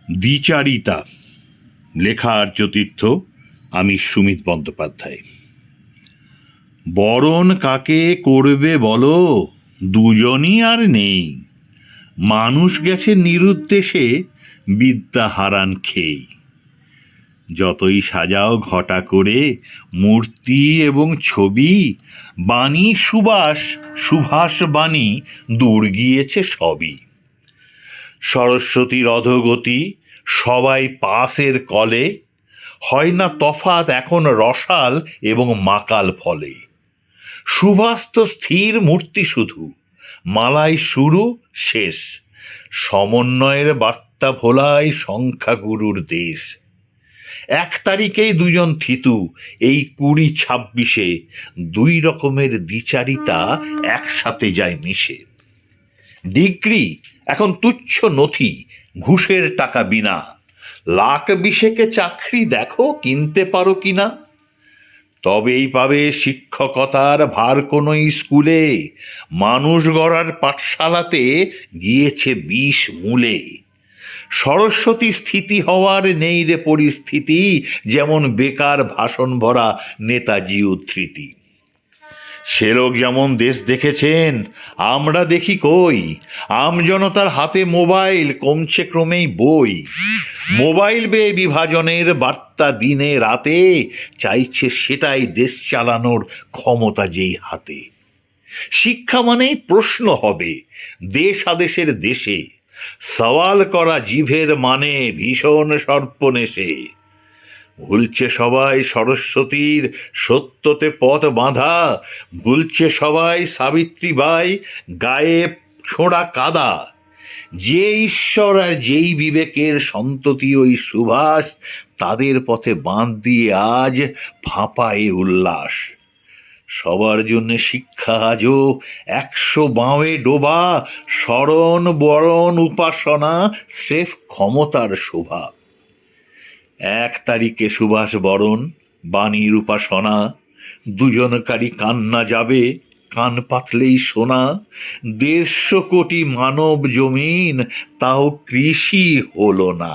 দ্বিচারিতা, লেখা আর্যতীর্থ, আমি সুমিত বন্দ্যোপাধ্যায়। বরণ কাকে করবে বলো, দুজনই আর নেই। মানুষ গেছে নিরুদ্দেশে, বিদ্যা হারান খেই। যতই সাজাও ঘটা করে মূর্তি এবং ছবি, বাণী সুবাস, সুভাষ বাণী দূর গিয়েছে সবই। সরস্বতীর অধোগতি, সবাই পাসের কলে, হয় না তফাৎ এখন রসাল এবং মাকাল ফলে। সুভাষ তো স্থির মূর্তি শুধু, মালাই শুরু শেষ। সমন্বয়ের বার্তা ভোলায় সংখ্যাগুরুর দেশ। 1 তারিখেই দুজন থিতু, এই 20-26-এ 2 রকমের দ্বিচারিতা একসাথে যায় মিশে। ডিগ্রি এখন তুচ্ছ নথি, ঘুষের টাকা বিনা। 1,20,000 চাকরি দেখো কিনতে পারো কিনা। তবেই পাবে শিক্ষকতার ভার কোনো স্কুলে, মানুষ গড়ার পাঠশালাতে গিয়েছে বিষ মূলে। সরস্বতী স্থিতি হওয়ার নেই রে পরিস্থিতি, যেমন বেকার ভাষণ ভরা নেতাজি উদ্ধৃতি। সে লোক যেমন দেশ দেখেছেন, আমরা দেখি কই। আমজনতার হাতে মোবাইল, কমছে ক্রমেই বই। মোবাইল বেয়ে বিভাজনের বার্তা দিনে রাতে, চাইছে সেটাই দেশ চালানোর ক্ষমতা যেই হাতে। শিক্ষা মানেই প্রশ্ন হবে দেশ আদেশের দেশে, সওয়াল করা জিভের মানে ভীষণ সর্পনেশে। ভুলছে সবাই সরস্বতীর সত্যতে পথ বাঁধা, ভুলছে সবাই সাবিত্রীবাই গায়ে ছোঁড়া কাদা। যে ঈশ্বর আর যেই বিবেকের সন্ততি ওই সুভাষ, তাদের পথে বাঁধ দিয়ে আজ ফাঁপায়ে উল্লাস। সবার জন্য শিক্ষা আজও 100 বাঁয়ে ডোবা, স্মরণ বরণ উপাসনা স্রেফ ক্ষমতার শোভা। 1 তারিখে সুভাষ বরণ, বাণীর উপাসনা, দুজনকারী কান্না যাবে, কান পাতলেই শোনা। 150 কোটি মানব জমিন, তাও কৃষি হলো না।